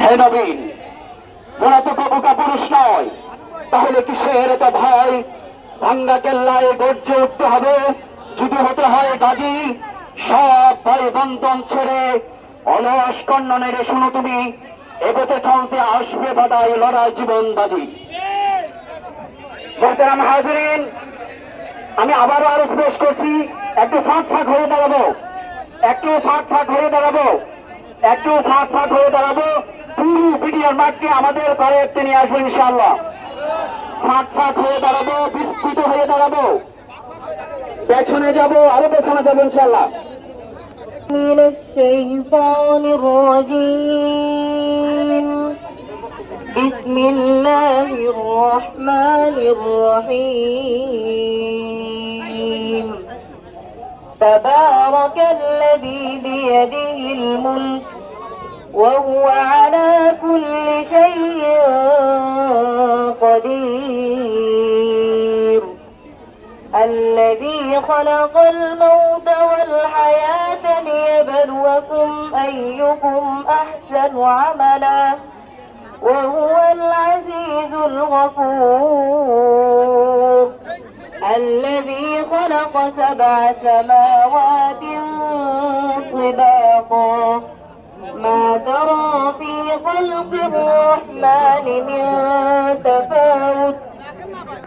হে নবীন, ওরা তো বোকা পুরুষ নয়, তাহলে কিসের এত ভয়? ভাঙ্গা কেল্লায় গর্জে উঠতে হবে, যদি হতে হয় গাজী। সব ভয় বন্ধন ছেড়ে অলস কন্যনের শুনো তুমি, এগোতে চলতে আসবে বাদাই লড়াই জীবন বাজি। মোহতারাম হাজিরিন, আমি আবারও আরো পেশ করছি, একটু ফাঁক হয়ে দাঁড়াবো, একটু ফাঁক হয়ে দাঁড়াবো, একটু ফাঁক হয়ে দাঁড়াবো। পুরো বিডিআর মাঠকে আমাদের ঘরে একটু নিয়ে আসবো ইনশাআল্লাহ। ফাঁক হয়ে দাঁড়াবো, বিস্তৃত হয়ে দাঁড়াবো, পেছনে যাবো, আরো পেছনে যাবো ইনশাআল্লাহ। من الشيطان الرجيم بسم الله الرحمن الرحيم تبارك الذي بيده الملك وهو على كل شيء قدير الذي خلق الموت والحياة ليبلوكم أيكم أحسن عملا وهو العزيز الغفور الذي خلق 7 سماوات طباقا ما ترى في خلق الرحمن من تفاوت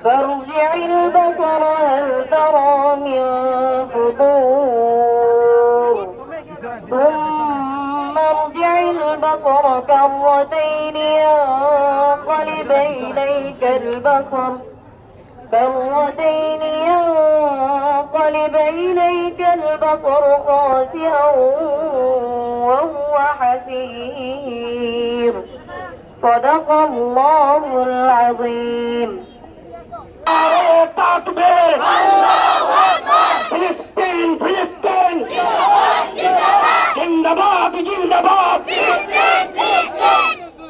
فارجع البصر هل ترى من فطور ثم ارجع البصر كرتين ينقلب إليك البصر خاسئا وهو حسير صدق الله العظيم ফিলিস্তিন ফিলিস্তিন জিন্দাবাদ জিন্দাবাদ।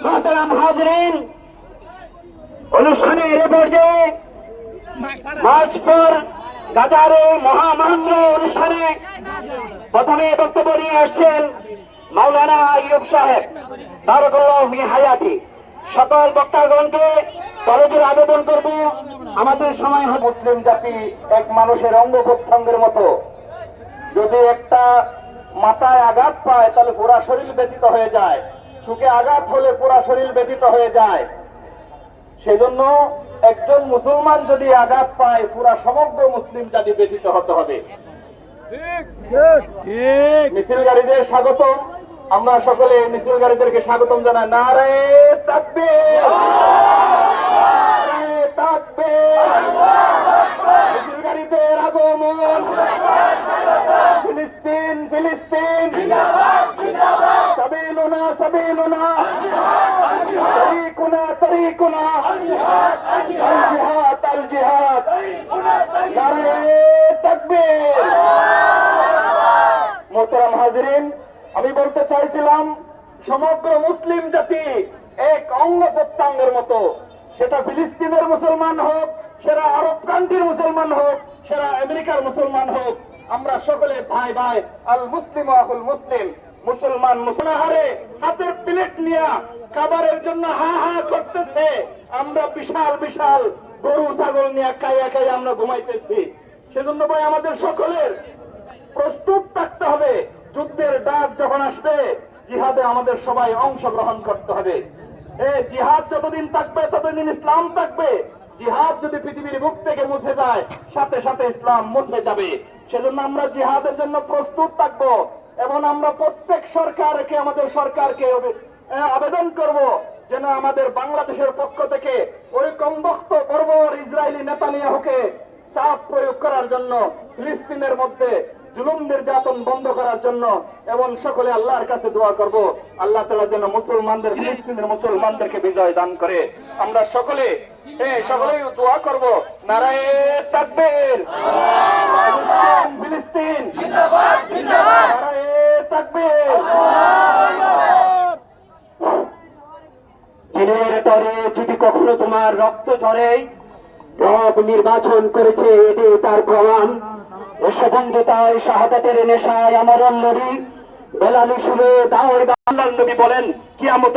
মোহতারাম হাজিরিন, অনুষ্ঠানের এ পর্যায়ে মার্চ ফর গাজার মহামহেন্দ্র অনুষ্ঠানে প্রথমে বক্তব্য নিয়ে আসছেন মাওলানা আইয়ুব সাহেব, বারাকাল্লাহু ফি হায়াতি। সকল বক্তাগণকে কলেজের আবেদন করব, আমাদের সময় মুসলিম জাতি এক মানুষের অঙ্গ প্রত্যঙ্গের মতো, যদি একটা মাথায় আঘাত পায় তাহলে পুরা শরীর ব্যথিত হয়ে যায়, চোখে আঘাত হলে পুরা শরীর ব্যথিত হয়ে যায়। সেজন্য একজন মুসলমান যদি আঘাত পায় পুরা সমগ্র মুসলিম জাতি ব্যথিত হতে হবে। মিছিল গাড়িদের স্বাগতম, আমরা সকলে মিছিল গাড়িদেরকে স্বাগতম জানাই। নারে তাকবীর, নারে তাকবীর। মিছিল গাড়িদের আগমন। ফিলিস্তিন ফিলিস্তিন সাবিলুনা সাবিলুনা তরিকুনা তরিকুনা আল জিহাদ আল জিহাদ। নারে তাকবীর। মোহতারাম হাজিরিন, আমি বলতে চাইছিলাম সমগ্র মুসলিম জাতি এক অঙ্গ প্রত্যঙ্গের মতো, সেটা ফিলিস্তিনের মুসলমান হোক, সেটা আরব কান্ট্রির মুসলমান হোক, সেটা আমেরিকার মুসলমান হোক, আমরা সকলে ভাই ভাই। আল মুসলিম আকুল মুসলিম। মুসলমান মুসলমানহারে হাতের প্লেট নিয়ে খাবারের জন্য হা হা করতেছে, আমরা বিশাল বিশাল গরু ছাগল নিয়ে খাইয়া খাইয়া আমরা ঘুমাইতেছি। সেজন্য ভাই আমাদের সকলের প্রস্তুত থাকতে হবে, যুদ্ধের ডাক যখন আসবে জিহাদে আমাদের সবাই অংশগ্রহণ করতে হবে। জিহাদ যতদিন থাকবে ততদিন ইসলাম থাকবে। জিহাদ যদি পৃথিবীর বুক থেকে মুছে যায় সাথে সাথে ইসলাম মুছে যাবে। সেজন্য আমরা জিহাদের জন্য প্রস্তুত থাকবো এবং আমরা প্রত্যেক সরকারকে, আমাদের সরকারকে আবেদন করব যেন আমাদের বাংলাদেশের পক্ষ থেকে ওই কমবক্ত বর্বর ইসরায়েলি নেতানিয়াহুকে চাপ প্রয়োগ করার জন্য, ফিলিস্তিনের মধ্যে জুলুম নির্যাতন বন্ধ করার জন্য, এবং সকলে আল্লাহর কাছে দোয়া করব আল্লাহ তাআলা যেন মুসলমানদের, ফিলিস্তিনের মুসলমানদেরকে বিজয় দান করে। আমরা সকলে সকলেই দোয়া করব। নারায়ে তাকবীর, ফিলিস্তিন জিন্দাবাদ জিন্দাবাদ, নারায়ে তাকবীর। দিনের তরে যদি কখনো তোমার রক্ত ঝরে, রব নির্বাচন করেছে, এটি তার প্রমাণ। বন্ধুতায় শাহাদাতের নেশায় আমার নবী বেলালি সুরে দাওয়ার নবী বলেন কিয়ামত